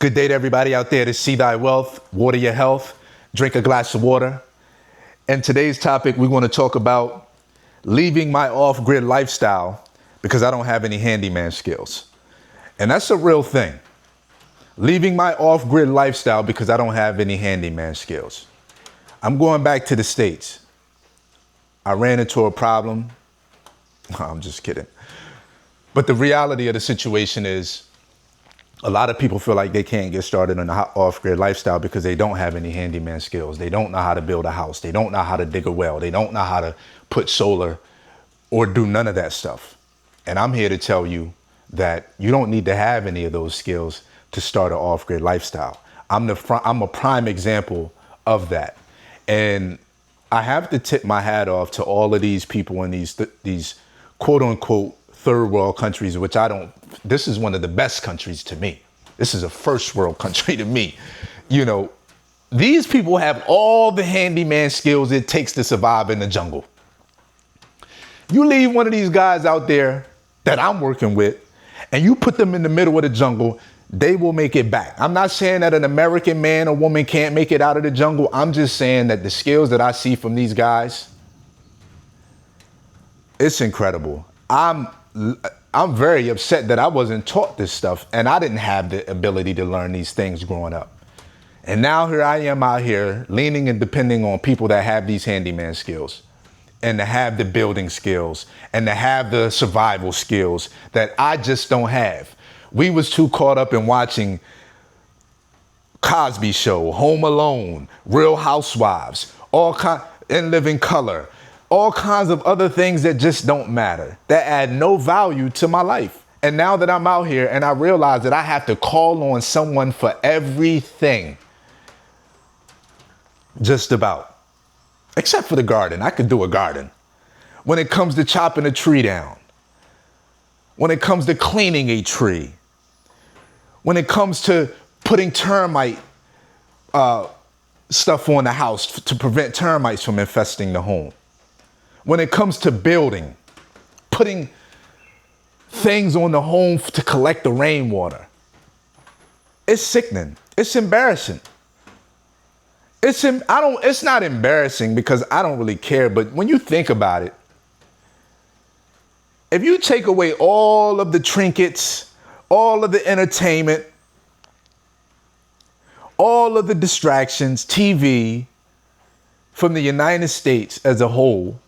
Good day to everybody out there to see thy wealth, water your health, drink a glass of water. And today's topic, we're going to talk about leaving my off-grid lifestyle because I don't have any handyman skills. And that's a real thing. Leaving my off-grid lifestyle because I don't have any handyman skills. I'm going back to the States. I ran into a problem. I'm just kidding. But the reality of the situation is a lot of people feel like they can't get started on the off-grid lifestyle because they don't have any handyman skills. They don't know how to build a house. They don't know how to dig a well. They don't know how to put solar or do none of that stuff. And I'm here to tell you that you don't need to have any of those skills to start an off-grid lifestyle. I'm a prime example of that. And I have to tip my hat off to all of these people in these quote unquote third world countries, which this is one of the best countries to me. This is a first world country to me. You know, these people have all the handyman skills it takes to survive in the jungle. You leave one of these guys out there that I'm working with and you put them in the middle of the jungle, they will make it back. I'm not saying that an American man or woman can't make it out of the jungle. I'm just saying that the skills that I see from these guys, it's incredible. I'm very upset that I wasn't taught this stuff and I didn't have the ability to learn these things growing up. And now here I am out here leaning and depending on people that have these handyman skills and to have the building skills and to have the survival skills that I just don't have. We was too caught up in watching Cosby Show, Home Alone, Real Housewives, In Living Color, all kinds of other things that just don't matter, that add no value to my life. And now that I'm out here and I realize that I have to call on someone for everything, just about, except for the garden. I could do a garden. When it comes to chopping a tree down, when it comes to cleaning a tree, when it comes to putting termite stuff on the house to prevent termites from infesting the home. When it comes to building, putting things on the home to collect the rainwater. It's sickening. It's embarrassing. It's not embarrassing because I don't really care, but when you think about it, if you take away all of the trinkets, all of the entertainment, all of the distractions, TV, from the United States as a whole,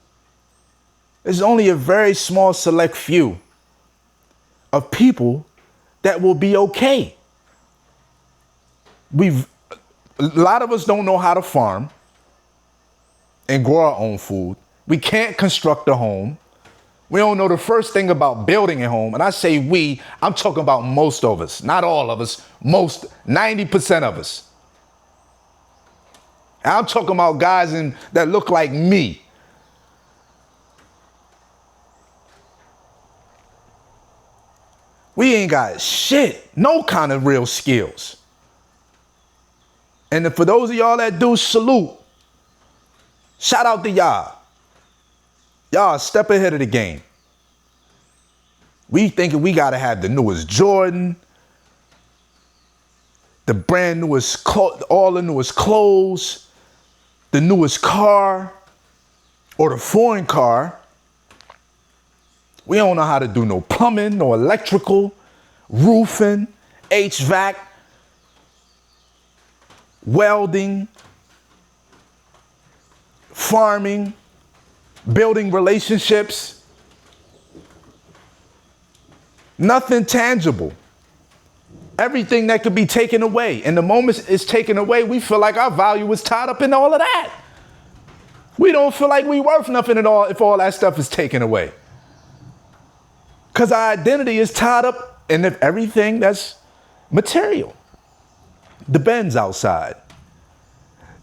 there's only a very small select few of people that will be okay. A lot of us don't know how to farm and grow our own food. We can't construct a home. We don't know the first thing about building a home. And I say we, I'm talking about most of us, not all of us, 90% of us. And I'm talking about guys that look like me. We ain't got shit, no kind of real skills. And for those of y'all that do, salute. Shout out to y'all. Y'all a step ahead of the game. We thinking we gotta have the newest Jordan, the brand newest, all the newest clothes, the newest car, or the foreign car. We don't know how to do no plumbing, no electrical, roofing, HVAC, welding, farming, building relationships. Nothing tangible. Everything that could be taken away. And the moment it's taken away, we feel like our value is tied up in all of that. We don't feel like we worth nothing at all if all that stuff is taken away. Because our identity is tied up in everything that's material. The Benz outside.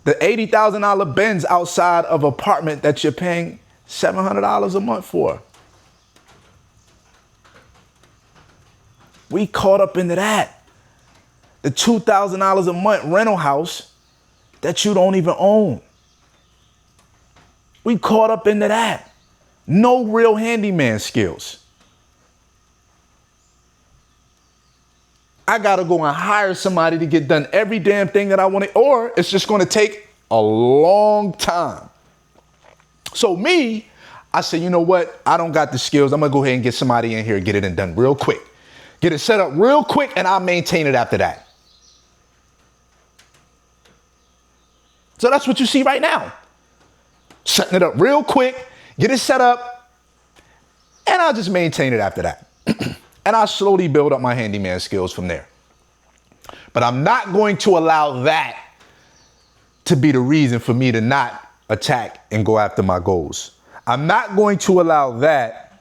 The $80,000 Benz outside of an apartment that you're paying $700 a month for. We caught up into that. The $2,000 a month rental house that you don't even own. We caught up into that. No real handyman skills. I got to go and hire somebody to get done every damn thing that I want to, or it's just going to take a long time. So me, I said, you know what? I don't got the skills. I'm going to go ahead and get somebody in here and get it done real quick. Get it set up real quick, and I'll maintain it after that. So that's what you see right now. Setting it up real quick, get it set up, and I'll just maintain it after that. And I'll slowly build up my handyman skills from there. But I'm not going to allow that to be the reason for me to not attack and go after my goals. I'm not going to allow that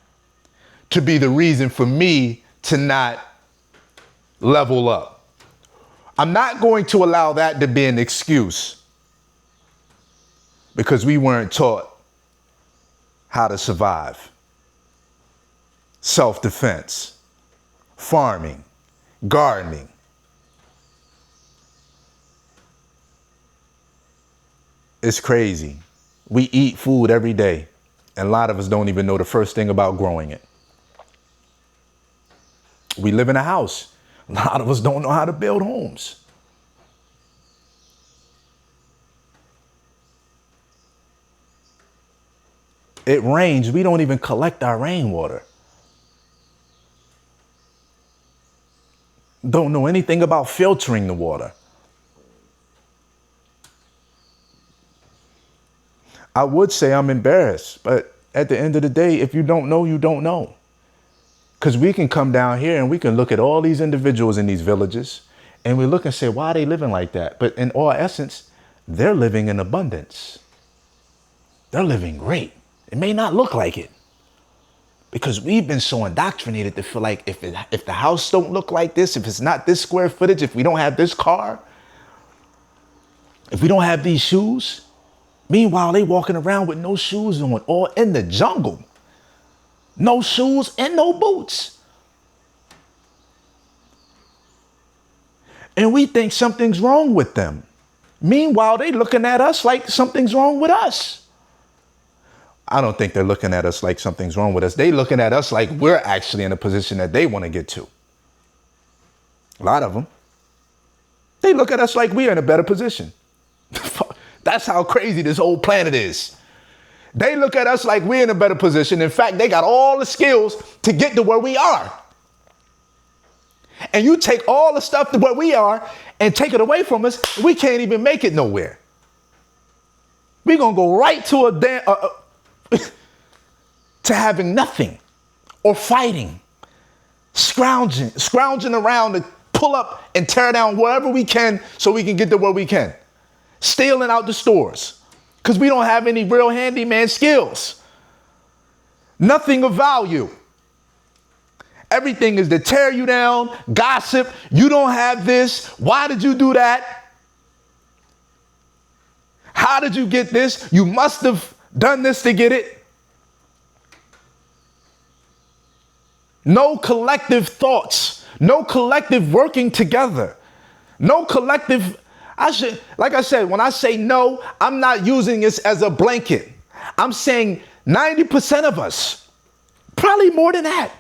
to be the reason for me to not level up. I'm not going to allow that to be an excuse because we weren't taught how to survive. Self-defense, farming, gardening. It's crazy. We eat food every day, and a lot of us don't even know the first thing about growing it. We live in a house. A lot of us don't know how to build homes. It rains. We don't even collect our rainwater. Don't know anything about filtering the water. I would say I'm embarrassed, but at the end of the day, if you don't know, you don't know. Because we can come down here and we can look at all these individuals in these villages and we look and say, why are they living like that? But in all essence, they're living in abundance. They're living great. It may not look like it because we've been so indoctrinated to feel like if the house don't look like this, if it's not this square footage, if we don't have this car, if we don't have these shoes. Meanwhile, they walking around with no shoes on, all in the jungle. No shoes and no boots. And we think something's wrong with them. Meanwhile, they looking at us like something's wrong with us. I don't think they're looking at us like something's wrong with us. They looking at us like we're actually in a position that they want to get to. A lot of them. They look at us like we're in a better position. That's how crazy this whole planet is. They look at us like we're in a better position. In fact, they got all the skills to get to where we are. And you take all the stuff to where we are and take it away from us, we can't even make it nowhere. We're going to go right to to having nothing or fighting, scrounging around to pull up and tear down wherever we can so we can get to where we can. Stealing out the stores because we don't have any real handyman skills. Nothing of value. Everything is to tear you down, gossip. You don't have this. Why did you do that? How did you get this? You must have done this to get it. No collective thoughts. No collective working together. No collective. Like I said, when I say no, I'm not using this as a blanket. I'm saying 90% of us, probably more than that,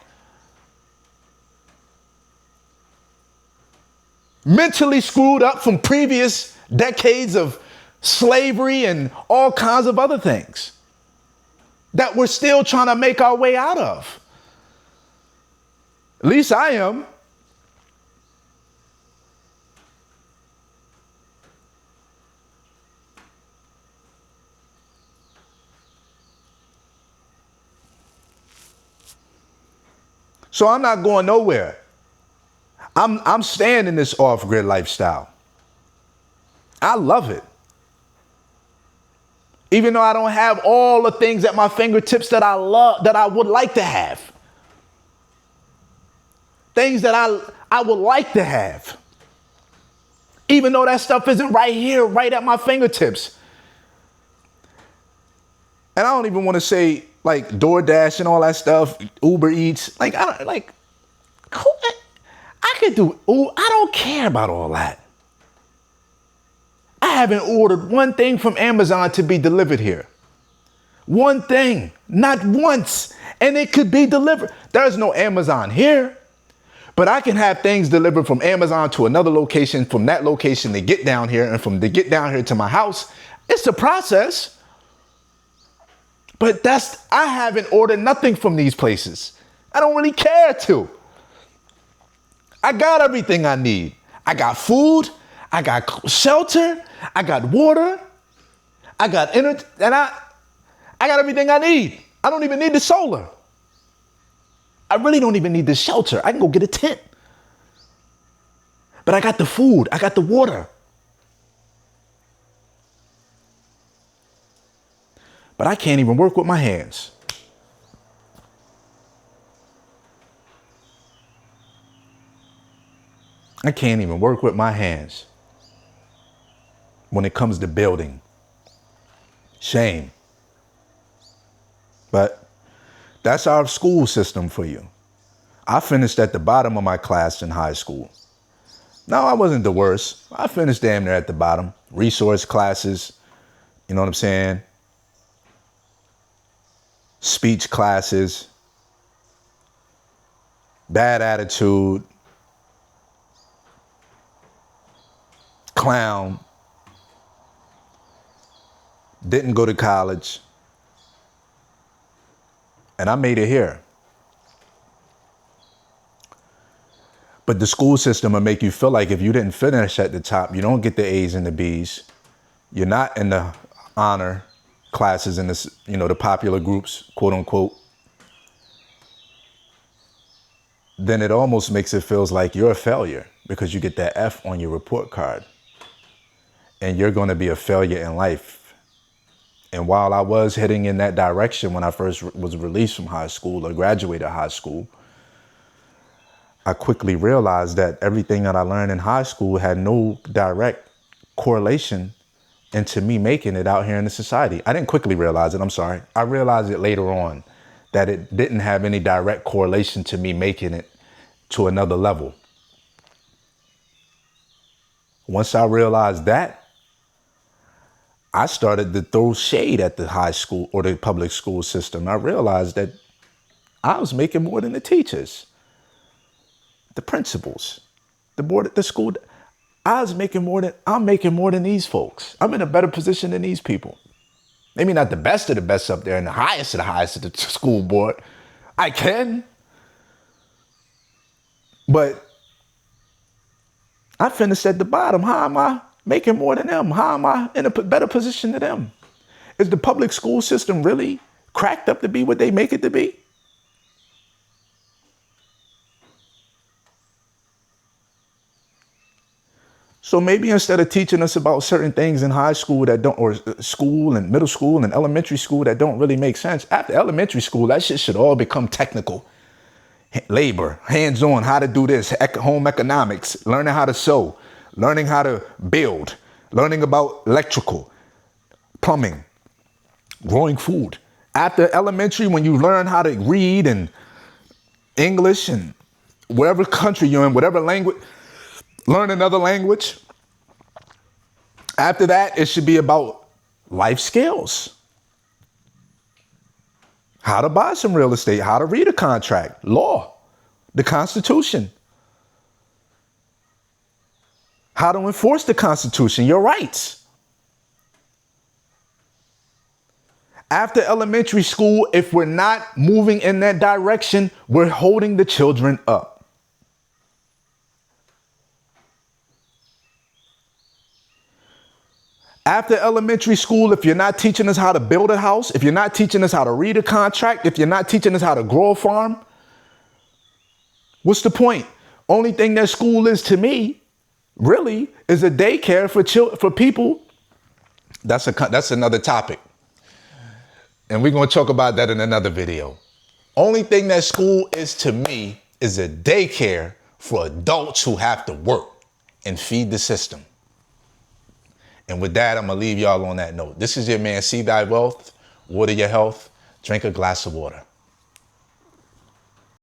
mentally screwed up from previous decades of slavery and all kinds of other things that we're still trying to make our way out of. At least I am. So I'm not going nowhere. I'm staying in this off-grid lifestyle. I love it. Even though I don't have all the things at my fingertips that I love, that I would like to have. Things that I would like to have. Even though that stuff isn't right here, right at my fingertips. And I don't even want to say like DoorDash and all that stuff, Uber Eats. Like, I could do, I don't care about all that. I haven't ordered one thing from Amazon to be delivered here. One thing, not once. And it could be delivered. There's no Amazon here. But I can have things delivered from Amazon to another location, from that location to get down here, and from to get down here to my house. It's a process. But I haven't ordered nothing from these places. I don't really care to. I got everything I need. I got food, I got shelter, I got water, I got energy, and I got everything I need. I don't even need the solar. I really don't even need the shelter. I can go get a tent. But I got the food, I got the water. But I can't even work with my hands. I can't even work with my hands when it comes to building. Shame. But that's our school system for you. I finished at the bottom of my class in high school. No, I wasn't the worst. I finished damn near at the bottom. Resource classes, you know what I'm saying? Speech classes, bad attitude, clown, didn't go to college, and I made it here. But the school system will make you feel like if you didn't finish at the top, you don't get the A's and the B's. You're not in the honor classes in this, the popular groups, quote unquote. Then it almost makes it feels like you're a failure because you get that F on your report card. And you're going to be a failure in life. And while I was heading in that direction when I first was released from high school or graduated high school, I quickly realized that everything that I learned in high school had no direct correlation into me making it out here in the society. I didn't quickly realize it, I'm sorry. I realized it later on that it didn't have any direct correlation to me making it to another level. Once I realized that, I started to throw shade at the high school or the public school system. I realized that I was making more than the teachers, the principals, the board at the school. I'm making more than these folks. I'm in a better position than these people. Maybe not the best of the best up there and the highest of the highest of the school board. I can. But I finished at the bottom. How am I making more than them? How am I in a better position than them? Is the public school system really cracked up to be what they make it to be? So maybe instead of teaching us about certain things in high school or school and middle school and elementary school that don't really make sense, after elementary school, that shit should all become technical. Labor, hands-on, how to do this, home economics, learning how to sew, learning how to build, learning about electrical, plumbing, growing food. After elementary, when you learn how to read and English and wherever country you're in, whatever language, learn another language. After that, it should be about life skills. How to buy some real estate, how to read a contract, law, the Constitution. How to enforce the Constitution, your rights. After elementary school, if we're not moving in that direction, we're holding the children up. After elementary school, if you're not teaching us how to build a house, if you're not teaching us how to read a contract, if you're not teaching us how to grow a farm, what's the point? Only thing that school is to me, really, is a daycare for people. That's another topic. And we're going to talk about that in another video. Only thing that school is to me is a daycare for adults who have to work and feed the system. And with that, I'm going to leave y'all on that note. This is your man, See Thy Wealth, water your health, drink a glass of water.